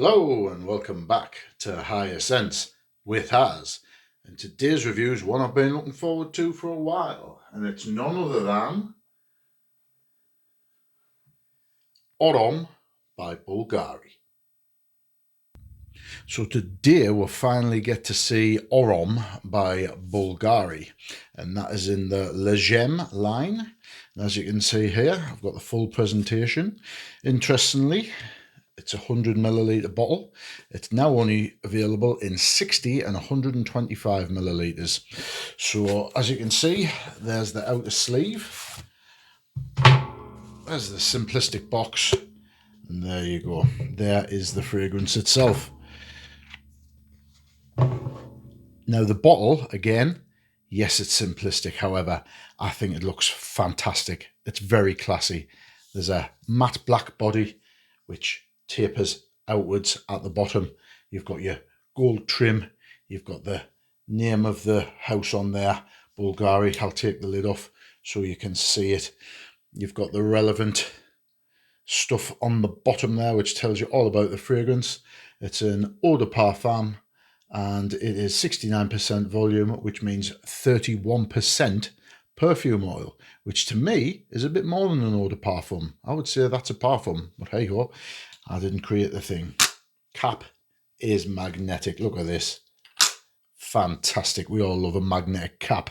Hello and welcome back to Higher Sense with Haz. And today's review is one I've been looking forward to for a while, and it's none other than Orom by Bvlgari. So today we'll finally get to see Orom by Bvlgari, and that is in the Gemme line. And as you can see here, I've got the full presentation. Interestingly, it's a 100 milliliter bottle. It's now only available in 60 and 125 milliliters. So as you can see, there's the outer sleeve. There's the simplistic box. And there you go. There is the fragrance itself. Now the bottle, again, yes, it's simplistic. However, I think it looks fantastic. It's very classy. There's a matte black body, which tapers outwards at the bottom. You've got your gold trim. You've got the name of the house on there, Bvlgari. I'll take the lid off so you can see it. You've got the relevant stuff on the bottom there, which tells you all about the fragrance. It's an eau de parfum, and it is 69% volume, which means 31% perfume oil, which to me is a bit more than an eau de parfum. I would say that's a parfum, but hey ho, I didn't create the thing. Cap is magnetic. Look at this. Fantastic. We all love a magnetic cap.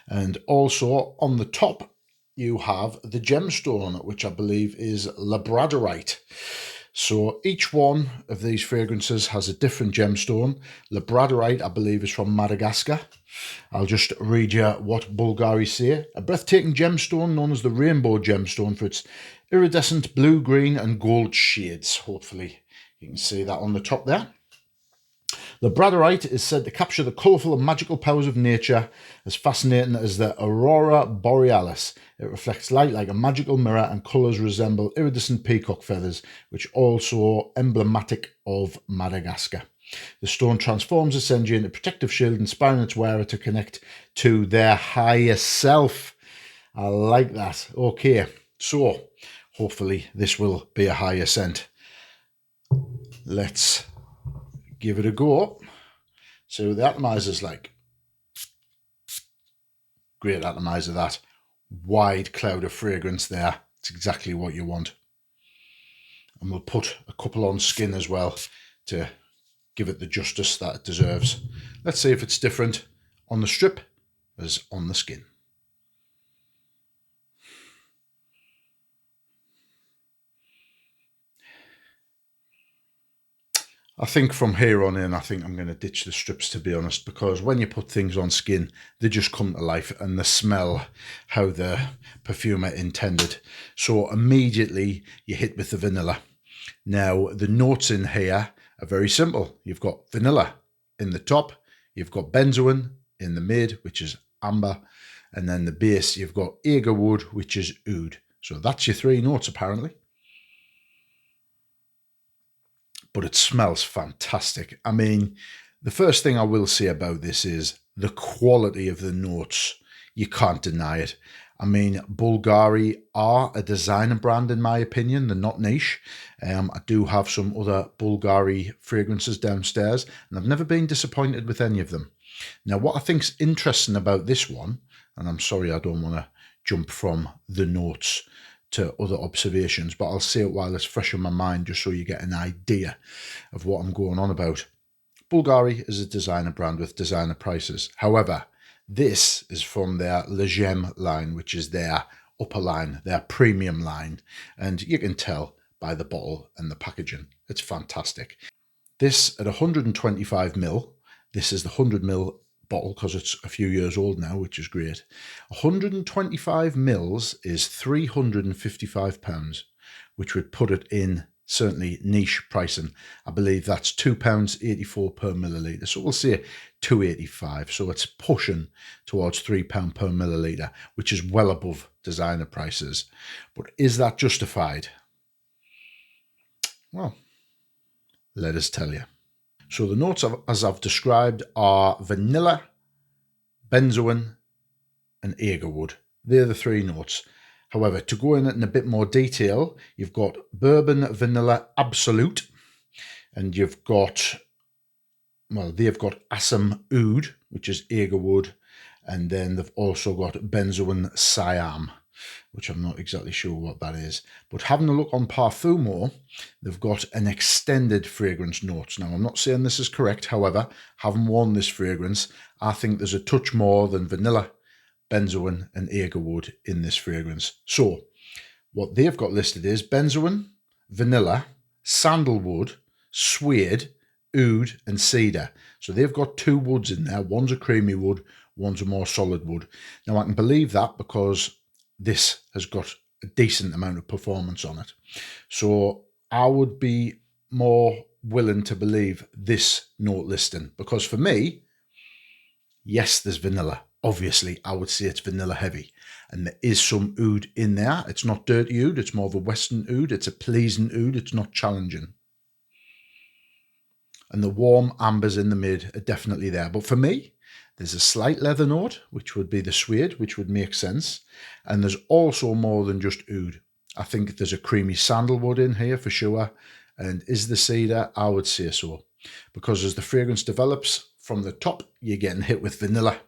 And also on the top, you have the gemstone, which I believe is labradorite. So each one of these fragrances has a different gemstone. Labradorite, I believe, is from Madagascar. I'll just read you what Bvlgari say. A breathtaking gemstone known as the rainbow gemstone for its iridescent blue, green and gold shades. Hopefully you can see that on the top there. Labradorite is said to capture the colourful and magical powers of nature, as fascinating as the aurora borealis. It reflects light like a magical mirror, and colours resemble iridescent peacock feathers, which also emblematic of Madagascar. The stone transforms its energy into a protective shield, inspiring its wearer to connect to their higher self. I like that. Okay, so hopefully this will be a higher scent. Let's give it a go. See what the atomizer's like. Great atomizer, that. Wide cloud of fragrance there. It's exactly what you want. And we'll put a couple on skin as well to give it the justice that it deserves. Let's see if it's different on the strip as on the skin. I think from here on in, I think I'm going to ditch the strips, to be honest, because when you put things on skin, they just come to life and they smell how the perfumer intended. So immediately you hit with the vanilla. Now, the notes in here are very simple. You've got vanilla in the top, you've got benzoin in the mid, which is amber, and then the base, you've got agarwood, which is oud. So that's your three notes, apparently. But it smells fantastic. I mean, the first thing I will say about this is the quality of the notes. You can't deny it. I mean, Bvlgari are a designer brand, in my opinion. They're not niche. I do have some other Bvlgari fragrances downstairs, and I've never been disappointed with any of them. Now, what I think's interesting about this one, and I'm sorry I don't want to jump from the notes to other observations, but I'll say it while it's fresh in my mind just so you get an idea of what I'm going on about. Bvlgari is a designer brand with designer prices. However, this is from their Gemme line, which is their upper line, their premium line, and you can tell by the bottle and the packaging. It's fantastic. This at 125 ml, this is the 100 ml bottle because it's a few years old now, which is great. 125 mils is £355, which would put it in certainly niche pricing. I believe that's £2.84 per milliliter. So we'll say £2.85. So it's pushing towards £3 per milliliter, which is well above designer prices. But is that justified? Well, let us tell you. So the notes, as I've described, are vanilla, benzoin, and agarwood. They're the three notes. However, to go in a bit more detail, you've got bourbon vanilla absolute, And you've got, well, they've got Assam Oud, which is Agarwood, and then they've also got Benzoin Siam, which I'm not exactly sure what that is. But having a look on Parfumo, they've got an extended fragrance notes. Now, I'm not saying this is correct. However, having worn this fragrance, I think there's a touch more than vanilla, benzoin, and agarwood in this fragrance. So, what they've got listed is benzoin, vanilla, sandalwood, suede, oud, and cedar. So they've got 2 woods in there. One's a creamy wood, one's a more solid wood. Now I can believe that because this has got a decent amount of performance on it. So I would be more willing to believe this note listing, because for me, yes, there's vanilla. Obviously, I would say it's vanilla heavy. And there is some oud in there. It's not dirty oud. It's more of a Western oud. It's a pleasing oud. It's not challenging. And the warm ambers in the mid are definitely there. But for me, there's a slight leather note, which would be the suede, which would make sense. And there's also more than just oud. I think there's a creamy sandalwood in here for sure. And is the cedar? I would say so. Because as the fragrance develops, from the top, you're getting hit with vanilla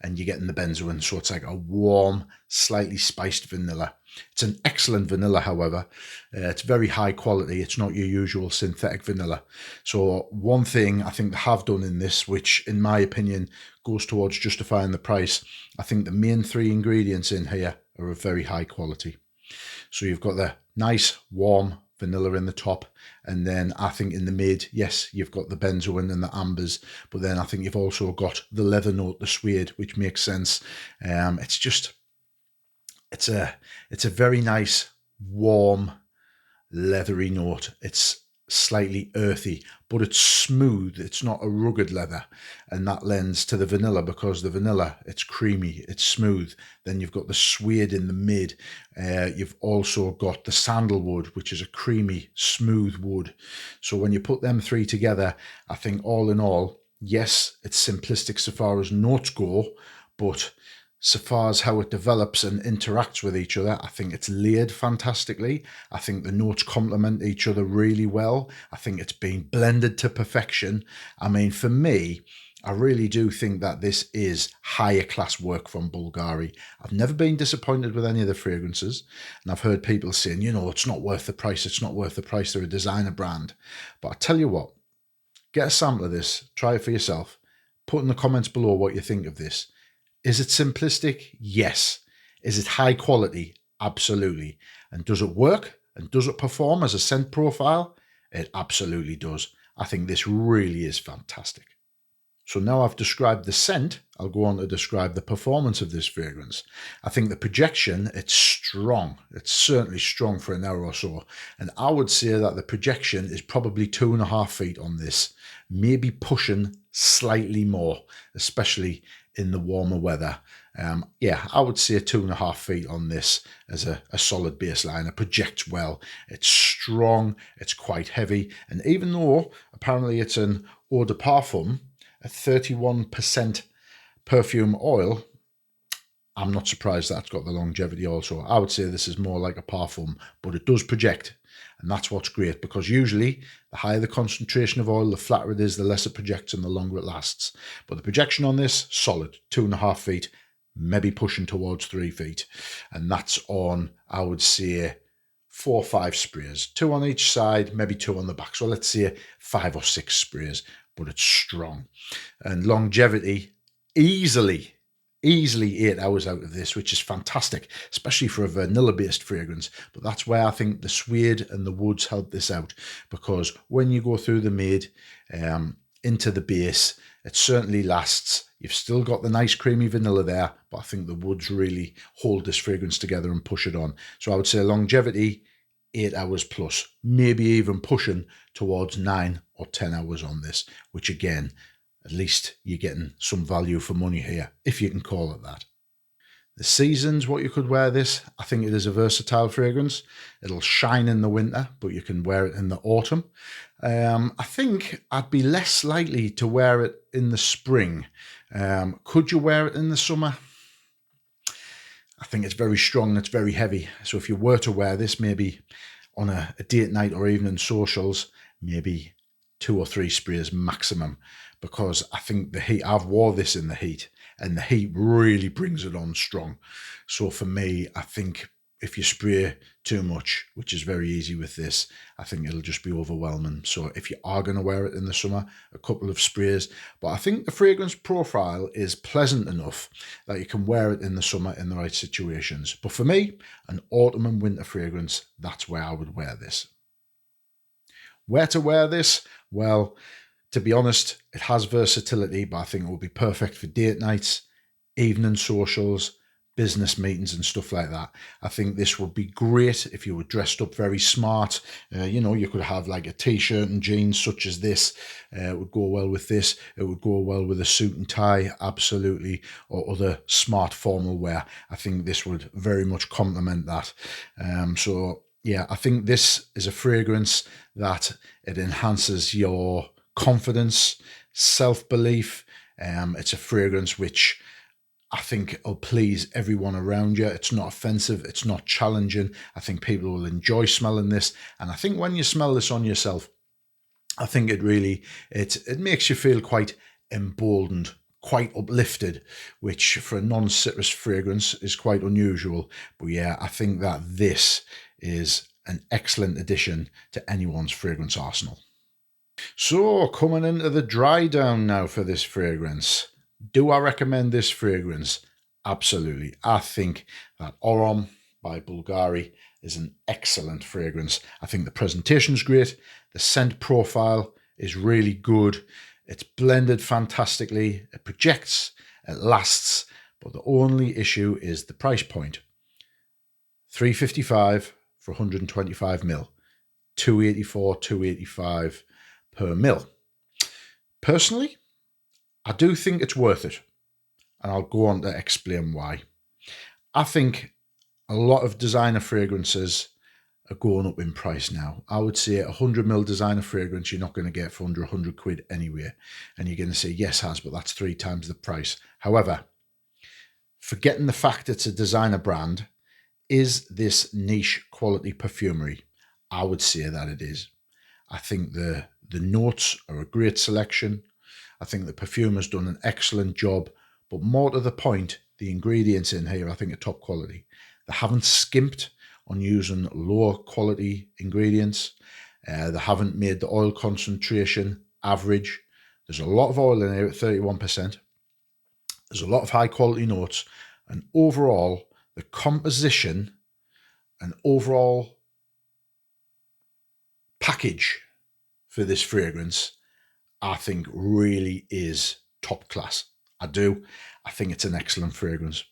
and you're getting the benzoin. So it's like a warm, slightly spiced vanilla. It's an excellent vanilla, however. It's very high quality. It's not your usual synthetic vanilla. So one thing I think they have done in this, which in my opinion goes towards justifying the price, I think the main 3 ingredients in here are of very high quality. So you've got the nice, warm vanilla in the top, and then I think in the mid, yes, you've got the benzoin and the ambers, but then I think you've also got the leather note, the suede, which makes sense. It's a very nice, warm, leathery note. It's slightly earthy, but it's smooth. It's not a rugged leather, and that lends to the vanilla, because the vanilla, it's creamy, it's smooth. Then you've got the suede in the mid. You've also got the sandalwood, which is a creamy, smooth wood. So when you put them 3 together, I think all in all, yes, it's simplistic so far as notes go, but so far as how it develops and interacts with each other, I think it's layered fantastically. I think the notes complement each other really well. I think it's been blended to perfection. I mean, for me, I really do think that this is higher class work from Bvlgari. I've never been disappointed with any of the fragrances, and I've heard people saying, it's not worth the price, it's not worth the price, they're a designer brand. But I tell you what, get a sample of this, try it for yourself, put in the comments below what you think of this. Is it simplistic? Yes. Is it high quality? Absolutely. And does it work? And does it perform as a scent profile? It absolutely does. I think this really is fantastic. So now I've described the scent, I'll go on to describe the performance of this fragrance. I think the projection, it's strong. It's certainly strong for an hour or so. And I would say that the projection is probably 2.5 feet on this, maybe pushing slightly more, especially in the warmer weather. I would say 2.5 feet on this as a solid baseline. It projects well. It's strong. It's quite heavy. And even though apparently it's an eau de parfum, at 31% perfume oil, I'm not surprised that's got the longevity also. I would say this is more like a parfum, but it does project. And that's what's great, because usually the higher the concentration of oil, the flatter it is, the less it projects and the longer it lasts. But the projection on this, solid, 2.5 feet, maybe pushing towards 3 feet. And that's on, I would say, 4 or 5 sprays, 2 on each side, maybe 2 on the back. So let's say 5 or 6 sprays, but it's strong. And longevity, easily 8 hours out of this, which is fantastic, especially for a vanilla-based fragrance. But that's where I think the suede and the woods help this out, because when you go through the mid into the base, it certainly lasts. You've still got the nice creamy vanilla there, but I think the woods really hold this fragrance together and push it on. So I would say longevity, 8 hours plus, maybe even pushing towards 9 or 10 hours on this, which again, at least you're getting some value for money here, if you can call it that. The seasons, what you could wear this, I think it is a versatile fragrance. It'll shine in the winter, but you can wear it in the autumn. I think I'd be less likely to wear it in the spring. Could you wear it in the summer? I think it's very strong, it's very heavy. So if you were to wear this, maybe on a date night or evening socials, maybe 2 or 3 sprays maximum, because I think the heat, I've wore this in the heat, and the heat really brings it on strong. So for me, I think if you spray too much, which is very easy with this, I think it'll just be overwhelming. So if you are going to wear it in the summer, a couple of sprays. But I think the fragrance profile is pleasant enough that you can wear it in the summer in the right situations. But for me, an autumn and winter fragrance, that's where I would wear this. Where to wear this? Well, to be honest, it has versatility, but I think it will be perfect for date nights, evening socials, business meetings and stuff like that. I think this would be great if you were dressed up very smart. You could have like a t-shirt and jeans such as this. It would go well with this. It would go well with a suit and tie, absolutely, or other smart formal wear. I think this would very much complement that. Yeah, I think this is a fragrance that it enhances your confidence, self-belief. It's a fragrance which I think will please everyone around you. It's not offensive. It's not challenging. I think people will enjoy smelling this. And I think when you smell this on yourself, I think it makes you feel quite emboldened, quite uplifted, which for a non-citrus fragrance is quite unusual. But yeah, I think that this is an excellent addition to anyone's fragrance arsenal. So coming into the dry down now for this fragrance. Do I recommend this fragrance? Absolutely. I think that Orom by Bvlgari is an excellent fragrance. I think the presentation's great. The scent profile is really good. It's blended fantastically. It projects, it lasts, but the only issue is the price point. $3.55 for 125 ml. $2.84, $2.85 per ml. Personally, I do think it's worth it, and I'll go on to explain why. I think a lot of designer fragrances are going up in price now. I would say a 100ml designer fragrance you're not going to get for under 100 quid anyway. And you're going to say, yes, Has, but that's 3 times the price. However, forgetting the fact it's a designer brand, is this niche quality perfumery? I would say that it is. I think the notes are a great selection. I think the perfume has done an excellent job, but more to the point, the ingredients in here I think are top quality. They haven't skimped on using lower quality ingredients. They haven't made the oil concentration average. There's a lot of oil in here at 31%. There's a lot of high quality notes, and overall the composition and overall package for this fragrance I think really is top class. I do. I think it's an excellent fragrance.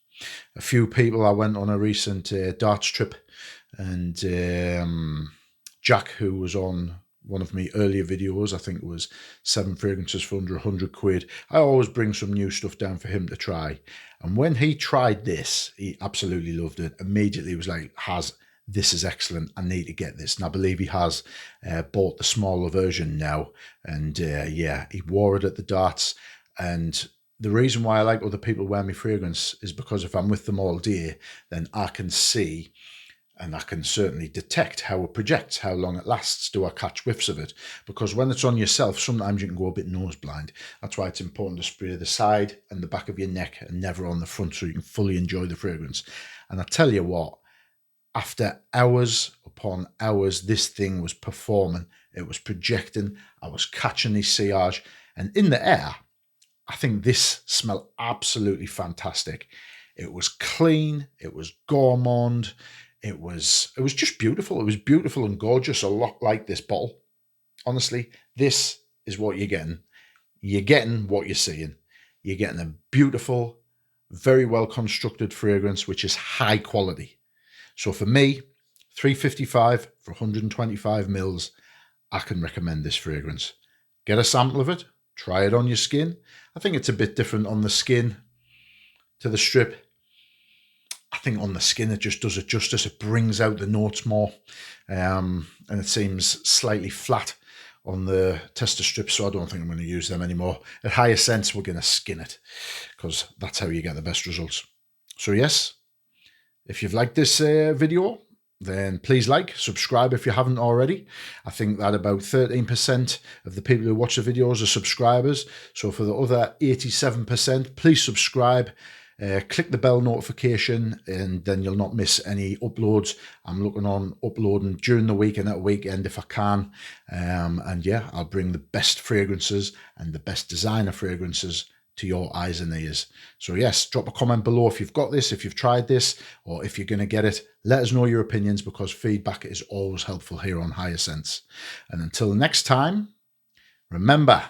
A few people, I went on a recent darts trip, and Jack, who was on one of my earlier videos, I think it was 7 fragrances for under 100 quid. I always bring some new stuff down for him to try. And when he tried this, he absolutely loved it. Immediately he was like, Has, this is excellent. I need to get this. And I believe he has bought the smaller version now. And yeah, he wore it at the darts. And the reason why I like other people wear my fragrance is because if I'm with them all day, then I can see and I can certainly detect how it projects, how long it lasts. Do I catch whiffs of it? Because when it's on yourself, sometimes you can go a bit nose blind. That's why it's important to spray the side and the back of your neck and never on the front, so you can fully enjoy the fragrance. And I tell you what, after hours upon hours, this thing was performing. It was projecting. I was catching the sillage. And in the air, I think this smelled absolutely fantastic. It was clean. It was gourmand. It was just beautiful. It was beautiful and gorgeous, a lot like this bottle. Honestly, this is what you're getting. You're getting what you're seeing. You're getting a beautiful, very well constructed fragrance, which is high quality. So for me, $3.55 for 125 mils, I can recommend this fragrance. Get a sample of it, try it on your skin. I think it's a bit different on the skin to the strip. I think on the skin it just does it justice. It brings out the notes more, and it seems slightly flat on the tester strips, so I don't think I'm going to use them anymore. At higher scents, we're going to skin it, because that's how you get the best results. So yes, if you've liked this video, then please like, subscribe if you haven't already. I think that about 13% of the people who watch the videos are subscribers. So for the other 87%, please subscribe. Click the bell notification and then you'll not miss any uploads. I'm looking on uploading during the week and at weekend if I can. And yeah, I'll bring the best fragrances and the best designer fragrances to your eyes and ears. So yes, drop a comment below if you've got this, if you've tried this, or if you're going to get it. Let us know your opinions because feedback is always helpful here on Higher Sense. And until next time, remember,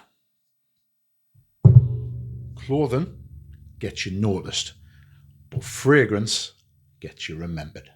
clothing gets you noticed, but fragrance gets you remembered.